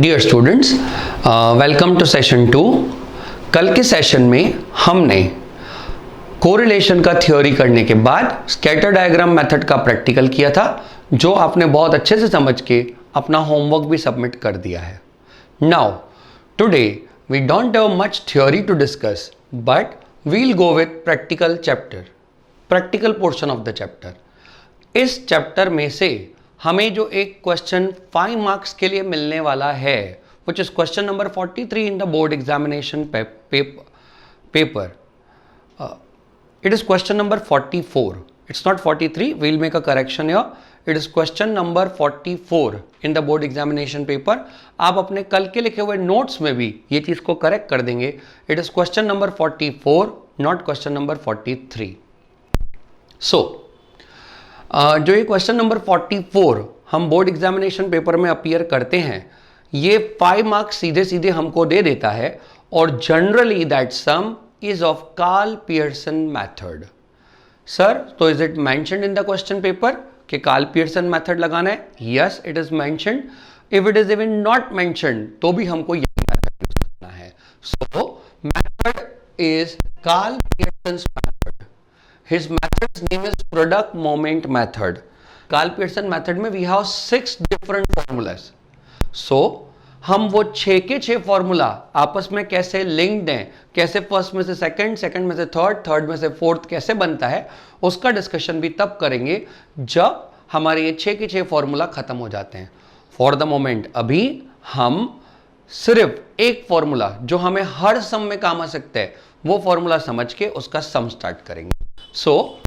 Dear students, welcome to session 2। कल के session में हमने कोरिलेशन का थ्योरी करने के बाद स्कैटर डायग्राम मेथड का प्रैक्टिकल किया था, जो आपने बहुत अच्छे से समझ के अपना होमवर्क भी सबमिट कर दिया है। Now today we don't have much theory to discuss, but we'll go with practical portion of the chapter. इस चैप्टर में से हमें जो एक क्वेश्चन 5 मार्क्स के लिए मिलने वाला है, which is question number 43 in the board examination paper. It is question number 44. It's not 43. We'll make a correction here. It is question number 44 in the board examination paper. आप अपने कल के लिखे हुए नोट्स में भी ये चीज़ को करेक्ट कर देंगे. It is question number 44, not question number 43. So, जो ये क्वेश्चन नंबर 44 हम बोर्ड एग्जामिनेशन पेपर में अपीयर करते हैं, ये 5 मार्क्स सीधे सीधे हमको दे देता है, और generally that sum is of Karl-Pearson method. Sir, तो is it mentioned in the question paper कि Karl-Pearson method लगाना है? Yes, it is mentioned. If it is even not mentioned, तो भी हमको यही method यूज करना है. So, method is Karl-Pearson's method. His method's name is product moment method. Karl-Pearson method में we have 6 different formulas. So, हम वो 6 के 6 फॉर्मूला आपस में कैसे लिंक्ड हैं, कैसे फर्स्ट में से सेकंड, सेकंड में से थर्ड, थर्ड में से फोर्थ कैसे बनता है, उसका डिस्कशन भी तब करेंगे जब हमारे ये 6 के 6 फॉर्मूला खत्म हो जाते हैं। फॉर द मोमेंट अभी हम सिर्फ एक फॉर्मूला जो हमें हर सम में काम आ सकता है, वो फॉर्मूला समझ के उसका सम स्टार्ट करेंगे। So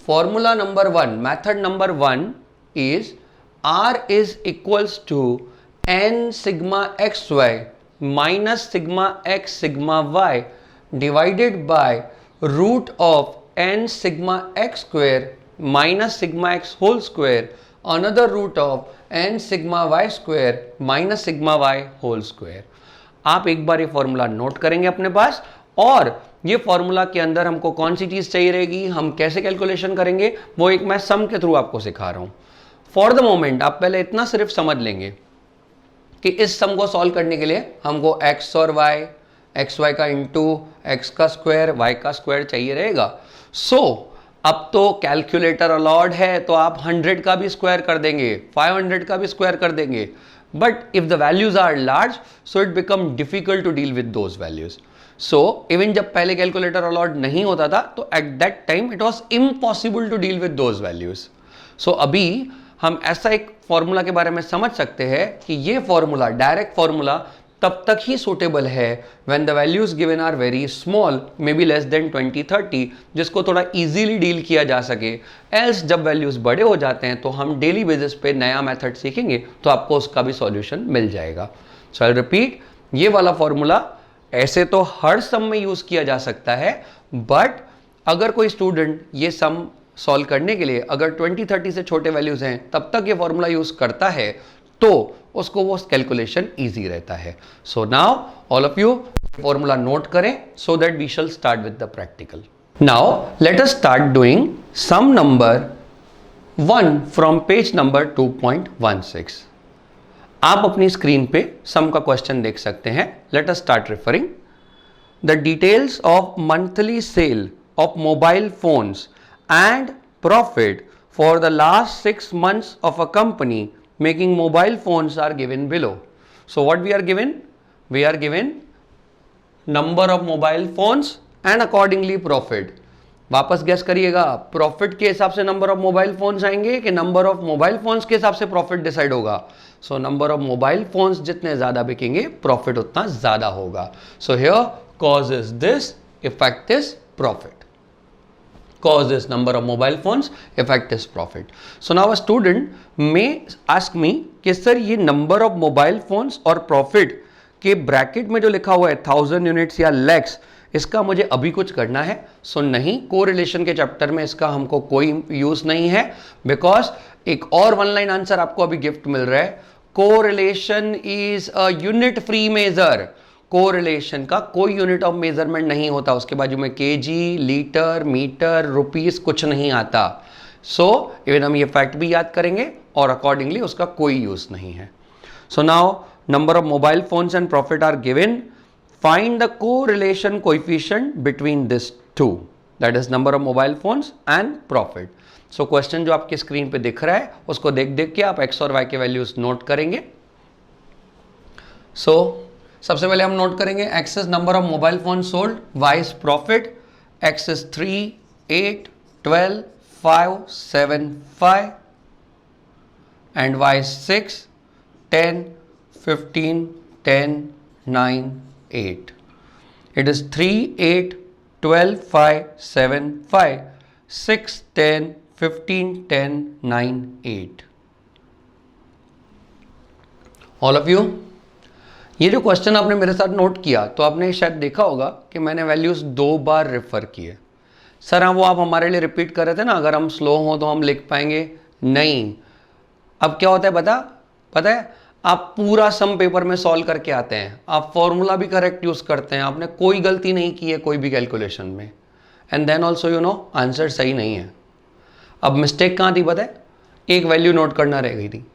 formula number 1, method number 1 is R is equals to n sigma xy minus sigma x sigma y divided by root of n sigma x square minus sigma x whole square another root of n sigma y square minus sigma y whole square। आप एक बार ये formula note करेंगे अपने पास, और ये formula के अंदर हमको कौन सी चीज चाहिए रहेगी, हम कैसे कैलकुलेशन करेंगे, वो एक मैं सम के थ्रू आपको सिखा रहा हूं। फॉर द मोमेंट आप पहले इतना सिर्फ समझ लेंगे कि इस सम को सॉल्व करने के लिए हमको x और y, xy का इंटू x का स्क्वायर y का स्क्वायर चाहिए रहेगा। सो अब तो कैलकुलेटर अलाउड है, तो आप 100 का भी स्क्वायर कर देंगे, 500 का भी स्क्वायर कर देंगे, but if the values are large so it become difficult to deal with those values. So even जब पहले कैलकुलेटर अलाउड नहीं होता था, तो at that time it was impossible to deal with those values. So अभी हम ऐसा एक फॉर्मूला के बारे में समझ सकते हैं कि ये फॉर्मूला, डायरेक्ट फॉर्मूला, तब तक ही सूटेबल है when the values given are very small, may be less than 20-30, जिसको थोड़ा इजीली डील किया जा सके। एल्स जब वैल्यूज बड़े हो जाते हैं तो हम डेली बेसिस पे नया मेथड सीखेंगे, तो आपको उसका भी सॉल्यूशन मिल जाएगा। सो आई रिपीट, ये वाला फॉर्मूला ऐसे तो हर सम में यूज किया जा सकता है, बट अगर कोई स्टूडेंट ये सम सॉल्व करने के लिए अगर 20-30 से छोटे वैल्यूज हैं तब तक ये फॉर्मूला यूज करता है, तो उसको वो कैलकुलेशन इजी रहता है। So now all of you formula note करें, so that we shall start with the practical. Now let us start doing sum number 1 from page number 2.16। आप अपनी स्क्रीन पे सम का क्वेश्चन देख सकते हैं। Late us start referring. The details of monthly cell of mobile phones and profit for the last 6 months of a company making mobile phones are given below. So what we are given? We are given number of mobile phones and accordingly profit. वापस gas करिएगा, profit के हिसाब से number of mobile phones आएंगे कि number of mobile phones के हिसाब से प्रॉफिट डिसाइड होगा? So number of mobile phones जितने ज्यादा बिकेंगे, प्रॉफिट उतना ज्यादा होगा। So here cause is this, effect is profit. Cause is number of mobile phones, effect is profit. So now a student may ask me कि sir ये number of mobile phones और profit के bracket में जो लिखा हुआ है 1000 units या लैक्स, इसका मुझे अभी कुछ करना है? सो नहीं, कोरिलेशन के चैप्टर में इसका हमको कोई यूज नहीं है, बिकॉज एक और 1 लाइन आंसर आपको अभी गिफ्ट मिल रहा है। Correlation is a unit free measure. Correlation का कोई यूनिट ऑफ मेजरमेंट नहीं होता, उसके बाजू में केजी, लीटर, मीटर, रुपीस कुछ नहीं आता। सो इवन हम ये फैक्ट भी याद करेंगे और अकॉर्डिंगली उसका कोई यूज नहीं है। So now number of mobile phones and profit are given. Find the correlation coefficient between these two, that is number of mobile phones and profit. So question जो आपके स्क्रीन पे दिख रहा है उसको देख देख के आप x और y के वैल्यूज नोट करेंगे. So सबसे पहले हम नोट करेंगे x is number of mobile phones sold, y is profit. x is 3, 8, 12, 5, 7, 5 and y is 6, 10, 15, 10, 9, 8. It is 3, 8, 12, 5, 7, 5, 6, 10, 15, 10, 9, 8. All of you, ये जो क्वेश्चन आपने मेरे साथ नोट किया तो आपने शायद देखा होगा कि मैंने वैल्यूज 2 बार रेफर किए. सर हाँ, वो आप हमारे लिए रिपीट कर रहे थे ना, अगर हम स्लो हों तो हम लिख पाएंगे. नहीं, अब क्या होता है पता है, आप पूरा सम पेपर में सॉल्व करके आते हैं, आप फॉर्मूला भी करेक्ट यूज करते हैं, आपने कोई गलती नहीं की है कोई भी कैलकुलेशन में, and then also you know answer सही नहीं है. अब मिस्टेक कहाँ थी पता है, एक वैल्यू नोट करना रह गई थी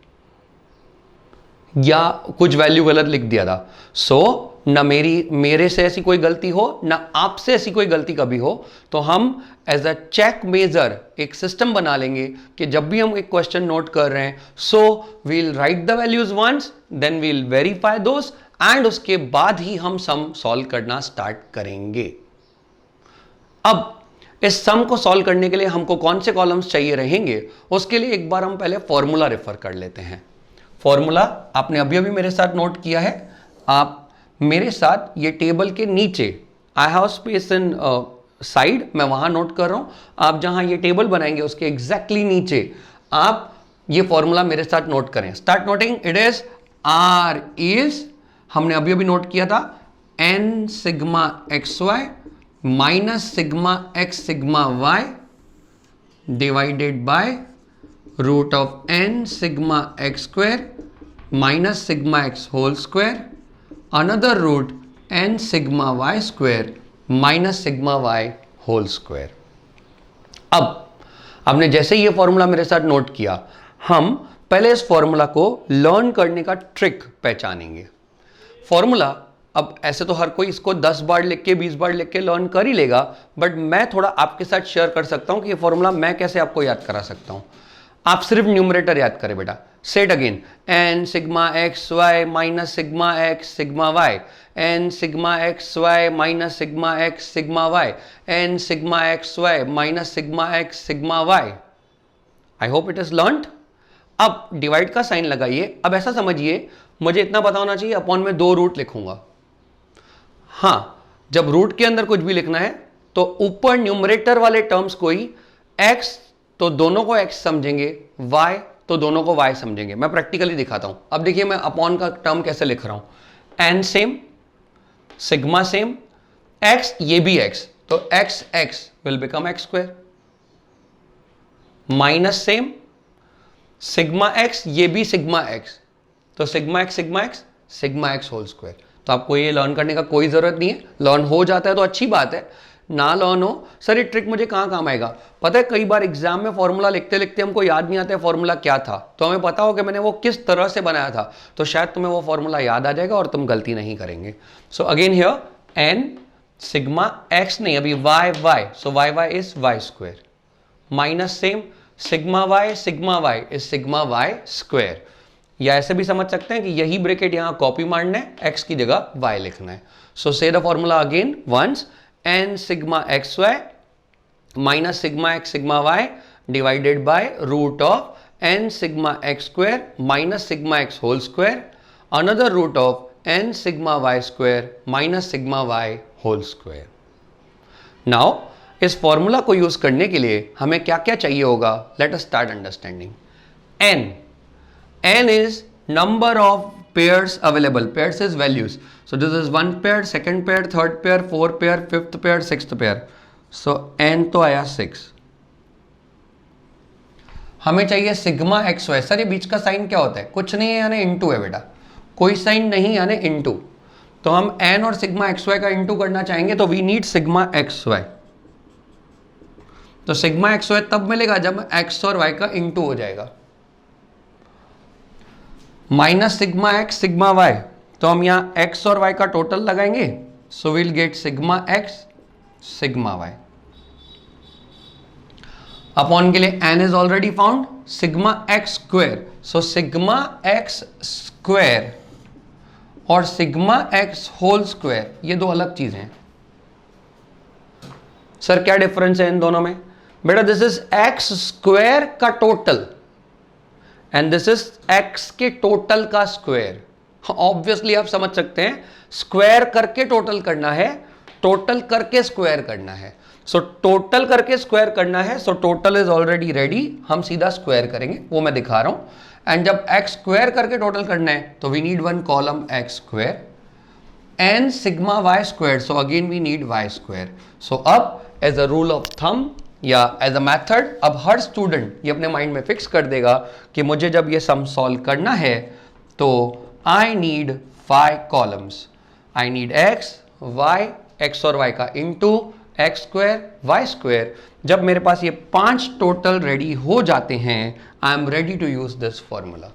या कुछ वैल्यू गलत लिख दिया था. सो ना मेरे से ऐसी कोई गलती हो ना आपसे ऐसी कोई गलती कभी हो, तो हम एज अ चेक मेजर एक सिस्टम बना लेंगे कि जब भी हम एक क्वेश्चन नोट कर रहे हैं, so we'll write the values once, then we'll verify those, and उसके बाद ही हम सम सॉल्व करना स्टार्ट करेंगे. अब इस सम को सॉल्व करने के लिए हमको कौन से कॉलम्स चाहिए रहेंगे, उसके लिए एक बार हम पहले फॉर्मूला रेफर कर लेते हैं. फॉर्मूला आपने अभी अभी मेरे साथ नोट किया है. आप मेरे साथ ये टेबल के नीचे, I have space in side, मैं वहां नोट कर रहा हूं. आप जहां ये टेबल बनाएंगे उसके एग्जैक्टली नीचे आप ये फॉर्मूला मेरे साथ नोट करें. Start noting. It is r is, हमने अभी अभी नोट किया था, n sigma x y minus sigma x sigma y divided by root of n sigma x square minus sigma x whole square, another root n sigma y square minus sigma y whole square. अब आपने जैसे ये formula मेरे साथ note किया, हम पहले इस फॉर्मूला को लर्न करने का ट्रिक पहचानेंगे. फॉर्मूला अब ऐसे तो हर कोई इसको 10 बार लिख के 20 बार लिख के लर्न कर ही लेगा, बट मैं थोड़ा आपके साथ शेयर कर सकता हूं कि ये फॉर्मूला मैं कैसे आपको याद करा सकता हूं. आप सिर्फ न्यूमरेटर याद करें बेटा. Say it again, n sigma x y minus sigma x sigma y, n sigma x y minus sigma x sigma y, n sigma x y minus sigma x sigma y. I hope it is learned. अब divide का sign लगाइए. अब ऐसा समझिए, मुझे इतना पता होना चाहिए, अपॉन में 2 रूट लिखूंगा. हाँ, जब रूट के अंदर कुछ भी लिखना है तो ऊपर न्यूमरेटर वाले टर्म्स को ही एक्स तो दोनों को x समझेंगे, y तो दोनों को y समझेंगे. मैं प्रैक्टिकली दिखाता हूं. अब देखिए मैं अपॉन का टर्म कैसे लिख रहा हूं. n same, sigma same, x ये भी x, तो x will become x square. Minus same, sigma x ये भी सिग्मा x, तो सिग्मा x होल स्क्वायर. तो आपको ये लर्न करने का कोई जरूरत नहीं है. लर्न हो जाता है तो अच्छी बात है, ना लर्न हो, सर ये ट्रिक मुझे कहाँ काम आएगा. पता है कई बार एग्जाम में फॉर्मूला लिखते लिखते हमको याद नहीं आता है फॉर्मूला क्या था, तो हमें पता हो कि मैंने वो किस तरह से बनाया था, तो शायद तुम्हें वो फॉर्मूला याद आ जाएगा और तुम गलती नहीं करेंगे. So again here n sigma x नहीं, अभी y y, so y y is y square, minus same sigma y is sigma y square. या ऐसे भी समझ सकते हैं कि यही ब्रैकेट यहां कॉपी मारना है, एक्स की जगह वाई लिखना है. So say the formula again once, n sigma xy minus sigma x sigma y divided by root of n sigma x square minus sigma x whole square, another root of n sigma y square minus sigma y whole square. Now इस formula को use करने के लिए हमें क्या क्या चाहिए होगा. Late us start understanding. n is number of pairs available. Pairs is values. So this is 1 pair, 2nd pair, 3rd pair, 4th pair, 5th pair, 6th pair. So n तो आया 6. हमें चाहिए सिग्मा एक्स वाई. सर ये बीच का sign क्या होता है? कुछ नहीं है, यानी इंटू है बेटा, कोई साइन नहीं यानी इंटू. तो हम n और सिग्मा एक्स वाई का इंटू करना चाहेंगे, तो we need sigma x y. तो सिग्मा एक्स वाई तब मिलेगा जब x और y का इंटू हो जाएगा. Minus sigma x sigma y, तो हम यहां एक्स और वाई का टोटल लगाएंगे, so will get sigma x sigma y upon के लिए n is already found sigma x square, so sigma x square और सिग्मा एक्स होल स्क्वायर ये दो अलग चीजें हैं। सर क्या डिफरेंस है इन दोनों में? बेटा दिस इज एक्स स्क्वायर का total and this is x के टोटल का स्क्वायर। ऑब्वियसली आप समझ सकते हैं, स्क्वायर करके टोटल करना है, टोटल करके स्क्वायर करना है। सो टोटल करके स्क्वायर करना है, so total is already ready, हम सीधा स्क्वायर करेंगे, वो मैं दिखा रहा हूं। एंड जब एक्स स्क्वायर करके टोटल करना है तो we need one column x square and sigma y square, so again we need y square. So अब as a rule of thumb या एज अ मेथड, अब हर स्टूडेंट ये अपने माइंड में फिक्स कर देगा कि मुझे जब ये सम सॉल्व करना है तो I need 5 columns, I need x y, x और वाई का into x square y square. जब मेरे पास ये 5 टोटल रेडी हो जाते हैं, I am ready to use this formula.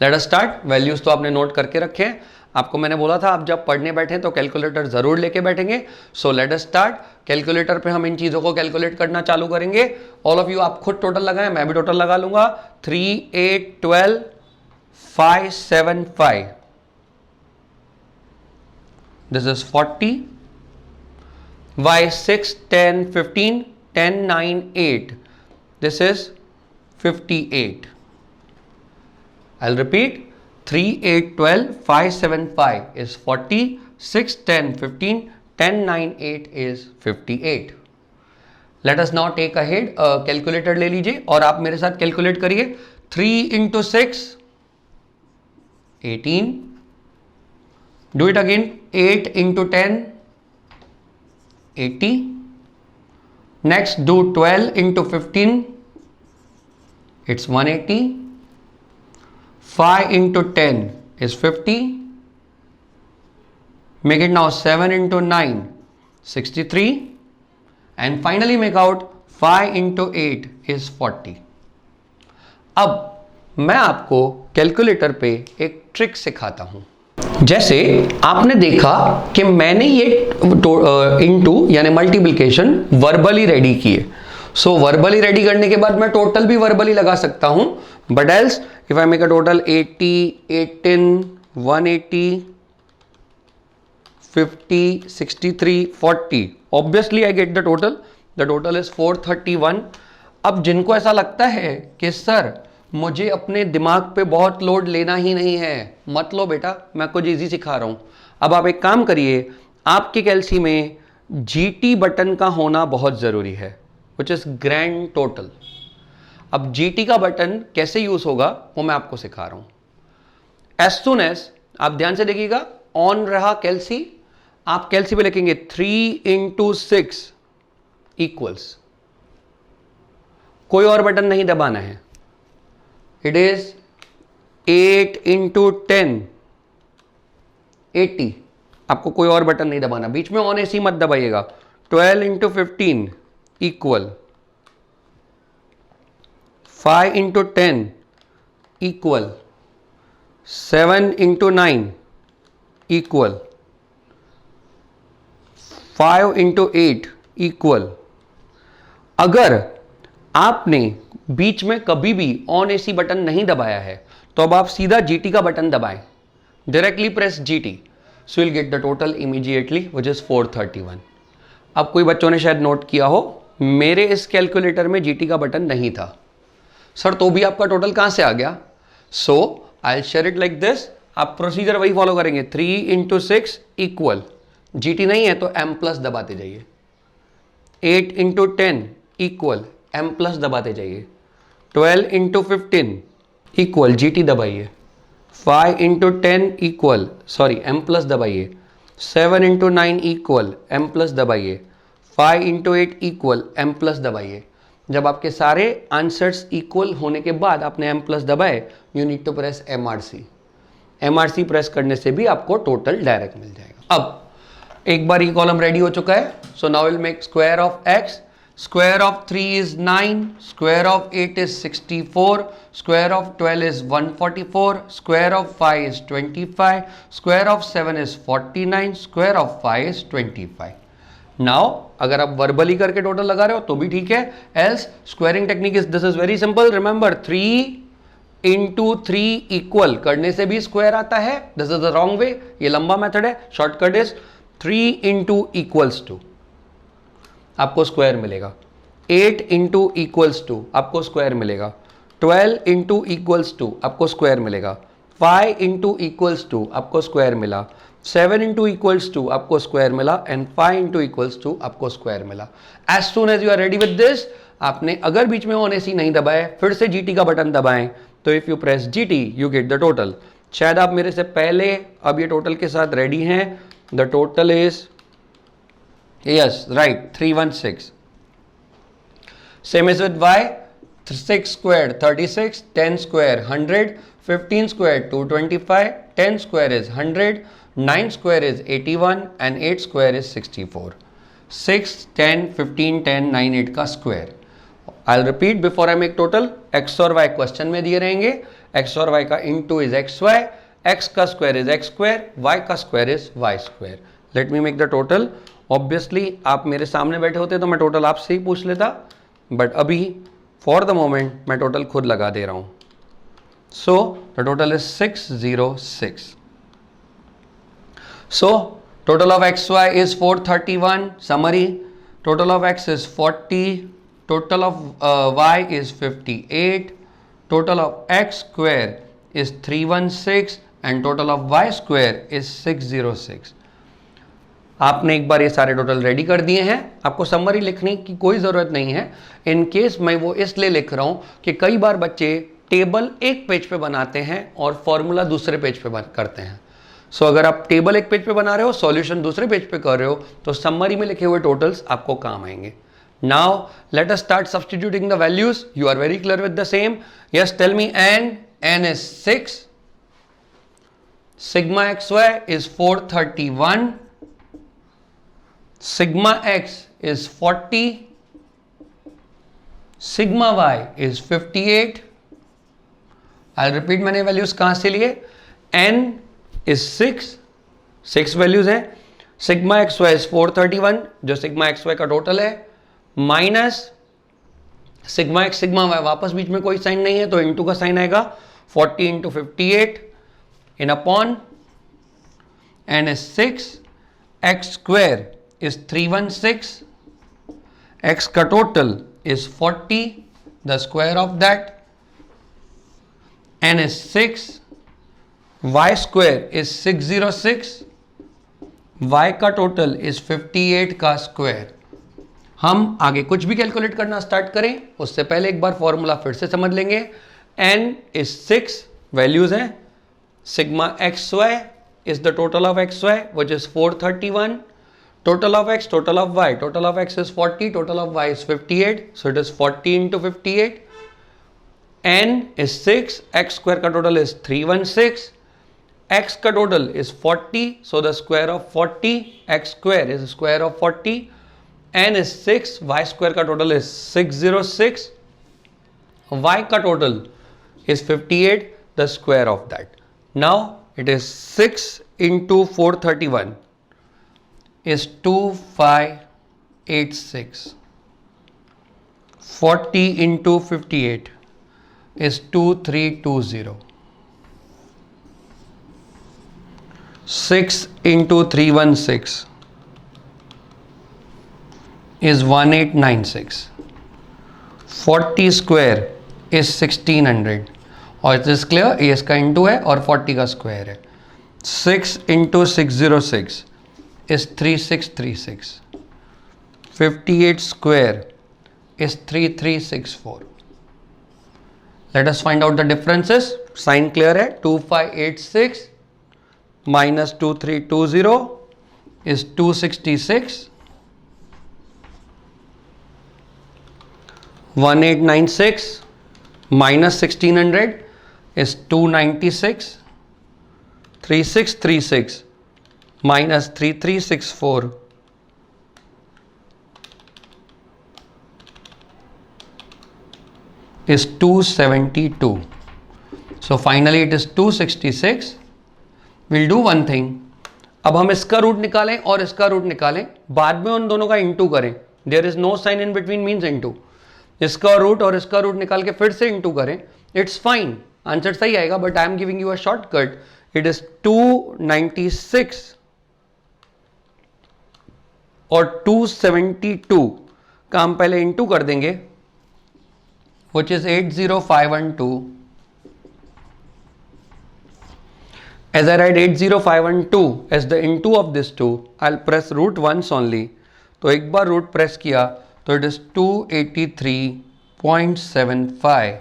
Let us start. Values तो आपने नोट करके रखे हैं, आपको मैंने बोला था आप जब पढ़ने बैठे तो कैलकुलेटर जरूर लेके बैठेंगे। So let us start. Calculator पे हम इन चीजों को कैलकुलेट करना चालू करेंगे। ऑल ऑफ यू आप खुद टोटल लगाएं, मैं भी टोटल लगा लूंगा। 3 8 12 5 7 5, this is 40, y 6 10 15 10 9 8, this is 58. I'll repeat, 3 8 12 5 7 5 is 40, 6 10 15 10 9 8 is 58. Let us now take ahead, calculator ले लीजिए और आप मेरे साथ कैलकुलेट करिए। 3 into 6 18, do it again, 8 into 10 80, next do 12 into 15, it's 180, 5 into 10 is 50, make it now 7 into 9 63, and finally make out 5 into 8 is 40. अब मैं आपको कैलकुलेटर पे एक ट्रिक सिखाता हूं। जैसे आपने देखा कि मैंने ये इनटू यानी मल्टीप्लिकेशन वर्बली रेडी किए, सो वर्बली रेडी करने के बाद मैं टोटल भी वर्बली लगा सकता हूं, but else if I make a total 80 18 180 50 63 40, obviously I get the total is 431। अब जिनको ऐसा लगता है कि सर मुझे अपने दिमाग पे बहुत लोड लेना ही नहीं है, मत लो बेटा, मैं कुछ इजी सिखा रहा हूं। अब आप एक काम करिए, आपकी कैलसी में जीटी बटन का होना बहुत जरूरी है, विच इज ग्रैंड टोटल। अब जीटी का बटन कैसे यूज होगा वो मैं आपको सिखा रहा हूं। एज सुन एज आप ध्यान से देखिएगा, ऑन रहा कैलसी, आप कैलसी पे लिखेंगे 3 into 6 इक्वल्स, कोई और बटन नहीं दबाना है। It is 8 into 10 80, आपको कोई और बटन नहीं दबाना, बीच में ऑन एसी मत दबाइएगा। 12 into 15 equal, 5 into 10 equal, 7 into 9 equal, 5 into 8 equal. अगर आपने बीच में कभी भी ऑन एसी बटन नहीं दबाया है तो अब आप सीधा जीटी का बटन दबाएं, directly press GT, so will get the total immediately which is 431। अब कोई बच्चों ने शायद नोट किया हो, मेरे इस कैलकुलेटर में जीटी का बटन नहीं था। सर तो भी आपका टोटल कहां से आ गया? So I will share it like this, आप प्रोसीजर वही फॉलो करेंगे। 3 into 6 इक्वल, जीटी नहीं है तो एम प्लस दबाते जाइए। 8 into 10 इक्वल, एम प्लस दबाते जाइए। 12 into 15 इक्वल, जीटी दबाइए। 5 into 10 equal, sorry M plus दबाइए। 7 into 9 इक्वल, एम प्लस दबाइए। 5 into 8 इक्वल, एम प्लस दबाइए। जब आपके सारे आंसर्स इक्वल होने के बाद आपने एम प्लस दबाए, you need to press MRC. MRC press करने से भी आपको टोटल डायरेक्ट मिल जाएगा। अब एक बार ये कॉलम रेडी हो चुका है, so now will make square of x. Square of 3 is 9, square of 8 is 64, square of 12 is 144, square of 5 is 25, square of 7 is 49, square of 5 is 25. Now अगर आप वर्बली करके टोटल लगा रहे हो तो भी ठीक है, else squaring technique is this is very simple. Remember 3 into 3 equal करने से भी स्क्वायर आता है. This is the wrong way, ये लंबा मेथड है. Shortcut is 3 into equals to, आपको स्क्वायर मिलेगा. 8 इंटू इक्वल्स टू आपको स्क्वायर मिलेगा. 12 इंटू इक्वल्स टू आपको स्क्वायर मिलेगा. 5 इंटू इक्वल्स टू आपको स्क्वायर मिला. 7 इंटू इक्वल्स टू आपको स्क्वायर मिला. एंड 5 इंटू इक्वल्स टू आपको स्क्वायर मिला. As soon as you are ready with this, आपने अगर बीच में ऑन एसी नहीं दबाए, फिर से जीटी का बटन दबाएं, तो if you press GT you get the total. शायद आप मेरे से पहले अब ये टोटल के साथ रेडी हैं. The total is yes right 316. same as with y, 6 squared 36, 10 square 100, 15 square 225, 10 square is 100, 9 square is 81 and 8 square is 64. 6 10 15 10 9 8 का square. I'll repeat before I make total. x और y क्वेश्चन में दिए रहेंगे. x और y का into is xy, x का square is x square, y का square is y square. Let me make the total. Obviously आप मेरे सामने बैठे होते तो मैं टोटल आपसे ही पूछ लेता, बट अभी फॉर द मोमेंट मैं टोटल खुद लगा दे रहा हूं. So the total is 606. So total of x y is 431. Summary, total of x is 40, total of y is 58, total of x square is 316 and total of y square is 606. आपने एक बार ये सारे total ready कर दिए हैं. आपको summary लिखने की कोई ज़रूरत नहीं है. इन केस मैं वो इसलिए लिख रहा हूँ कि कई बार बच्चे टेबल एक पेज पे बनाते हैं और फॉर्मूला दूसरे पेज पे करते हैं. सो अगर आप टेबल एक पेज पे बना रहे हो, सॉल्यूशन दूसरे पेज पे कर रहे हो, तो समरी में लिखे हुए टोटल्स आपको काम आएंगे. Now let us start substituting the values. You are very clear with the same. Yes, tell me n is 6, sigma x y is 431, sigma x is 40, sigma y is 58. I'll repeat मैंने values कहां से लिए. n is 6 values हैं. sigma xy is 431 जो sigma xy का total है, minus sigma x sigma y, वापस बीच में कोई साइन नहीं है तो इंटू का साइन आएगा. 40 into 58 in upon n is 6, x square is 316, x का total is 40, the square of that, n is 6, y square is 606, y का टोटल is 58 का स्क्वायर. हम आगे कुछ भी कैलकुलेट करना स्टार्ट करें उससे पहले एक बार फॉर्मूला फिर से समझ लेंगे. n is 6 वैल्यूज हैं. Sigma x y is the total of xy which is 431. Total of x, total of y, total of x is 40, total of y is 58, so it is 40 into 58. n is 6, x square का total is 316, x का total is 40, so the square of 40, x square is square of 40, n is 6, y square का total is 606, y का total is 58, the square of that. Now it is 6 into 431 is 2586. 40 into 58 is 2320. 6 into 316 is 1896. 40 square is 1600. और it is clear, ये इसका into है और 40 का square है. 6 into 606 is 3636. 58 square is 3364. Let us find out the differences. Sign clear है. 2586 minus 2320 is 266. 1896 minus 1600 is 296. 3636 minus 3364 is 272. So finally it is 266. We'll do one thing. अब हम इसका रूट निकालें और इसका रूट निकालें, बाद में उन दोनों का इंटू करें. There is no sign in between means into. इसका रूट और इसका रूट निकाल के फिर से इंटू करें, इट्स फाइन, आंसर सही आएगा. But I am giving you a shortcut. It is 296 और 272 का हम पहले इंटू कर देंगे, which is 80512. As I write 80512 as the into of this 2, I'll press root once only. तो एक बार रूट प्रेस किया तो it is 283.75.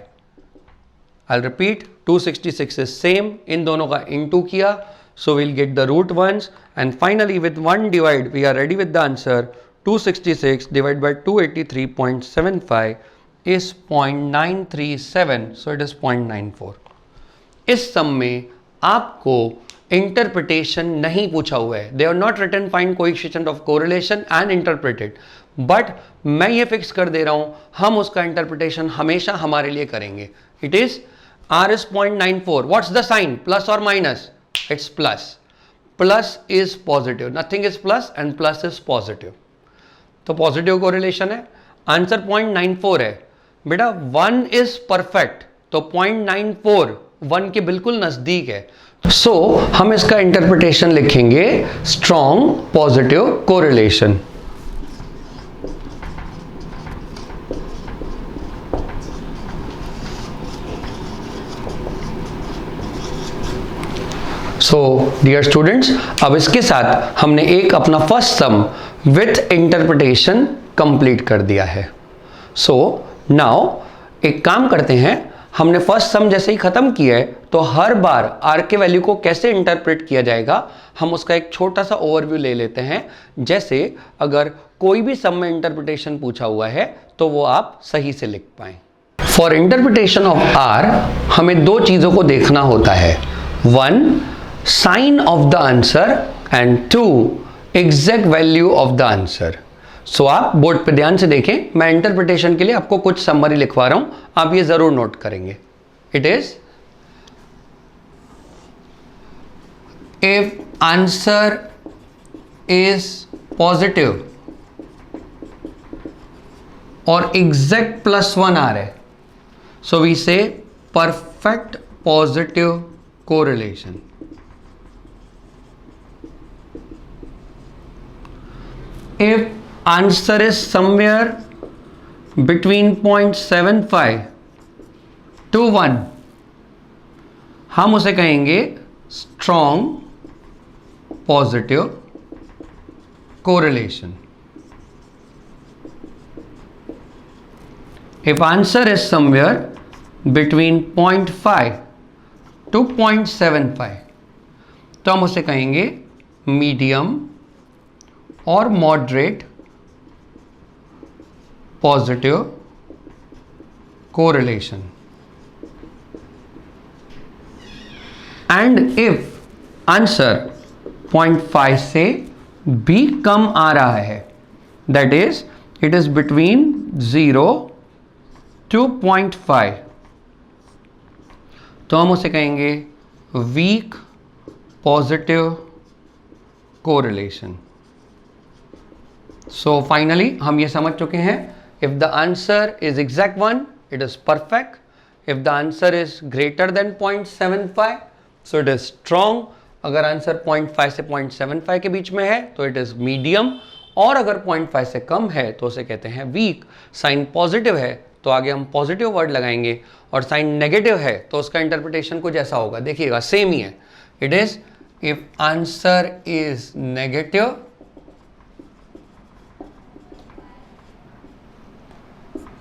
I'll repeat, 266 is same, इन दोनों का into किया, so we'll get the root ones, and finally with 1 divide we are ready with the answer. 266 divided by 283.75 is 0.937, so it is 0.94. इस सम में आपको interpretation नहीं पूछा हुआ है. They are not written find coefficient of correlation and interpreted, बट मैं ये फिक्स कर दे रहा हूं हम उसका इंटरप्रिटेशन हमेशा हमारे लिए करेंगे. It is R is 0.94. What's the sign? Plus or minus? It's plus. Plus is positive. Nothing is plus and plus is positive. तो पॉजिटिव कोरिलेशन है. आंसर 0.94 है. बेटा 1 इज परफेक्ट, तो 0.94 1 के बिल्कुल नजदीक है. सो हम इसका इंटरप्रिटेशन लिखेंगे strong positive correlation. So dear students, अब इसके साथ हमने एक अपना first sum with interpretation complete कर दिया है. सो नाउ एक काम करते हैं, हमने फर्स्ट सम जैसे ही खत्म किया है तो हर बार आर के वैल्यू को कैसे इंटरप्रेट किया जाएगा हम उसका एक छोटा सा ओवरव्यू ले लेते हैं. जैसे अगर कोई भी सम में इंटरप्रिटेशन पूछा हुआ है तो वो आप सही से लिख पाएं. फॉर इंटरप्रिटेशन ऑफ आर हमें दो चीजों को देखना होता है. 1 sine of the answer and 2 exact value of the answer. So आप बोर्ड पे ध्यान से देखें, मैं इंटरप्रिटेशन के लिए आपको कुछ समरी लिखवा रहा हूं, आप ये जरूर नोट करेंगे. It is if answer is positive और एग्जैक्ट +1 आ रहा है, सो वी से perfect positive correlation. If answer is somewhere between 0.75 to 1, हम उसे कहेंगे strong positive correlation. If answer is somewhere between 0.5 to 0.75, तो हम उसे कहेंगे medium और moderate positive correlation. And if answer 0.5 से भी कम आ रहा है, that is it is between 0 to 0.5, तो हम उसे कहेंगे weak positive correlation. So finally हम ये समझ चुके हैं, if the answer is exact one, it is perfect. If the answer is greater than 0.75, so it is strong. अगर आंसर 0.5 से 0.75 के बीच में है तो it is medium, और अगर 0.5 से कम है तो उसे कहते हैं weak. साइन पॉजिटिव है तो आगे हम पॉजिटिव वर्ड लगाएंगे, और साइन नेगेटिव है तो उसका इंटरप्रिटेशन कुछ ऐसा होगा, देखिएगा सेम ही है. It is if answer is negative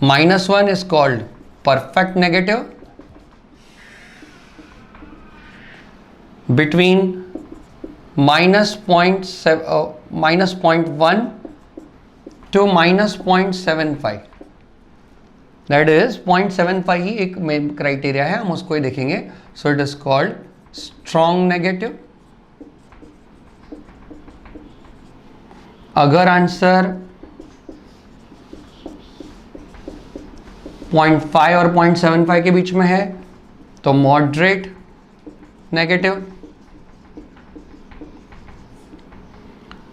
-1 is called perfect negative. Between -0.1 to -0.75, that is 0.75 ही एक मेन क्राइटेरिया है, हम उसको ही देखेंगे. So it is called strong negative. अगर आंसर 0.5 और 0.75 के बीच में है तो मॉडरेट नेगेटिव,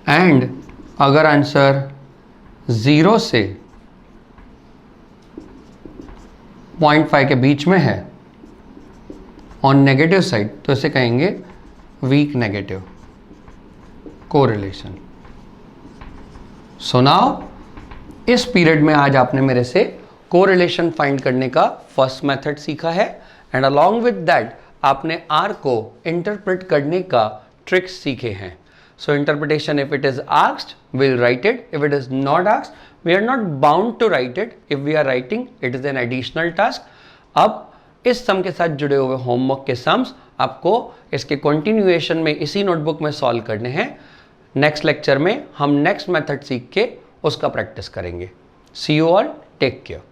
एंड अगर आंसर 0 से 0.5 के बीच में है ऑन नेगेटिव साइड तो इसे कहेंगे weak negative correlation. So now इस पीरियड में आज आपने मेरे से कोरिलेशन फाइंड करने का फर्स्ट मेथड सीखा है, एंड अलोंग विद दैट आपने आर को इंटरप्रेट करने का ट्रिक्स सीखे हैं। So interpretation, if it is asked we'll write it, if it is not asked we are not bound to write it, if we are writing it is an additional task। अब इस सम के साथ जुड़े हुए homework के sums आपको इसके continuation में इसी नोटबुक में सॉल्व करने हैं। नेक्स्ट लेक्चर में हम नेक्स्ट मेथड सीख के उसका प्रैक्टिस करेंगे। सी यू ऑल, टेक केयर।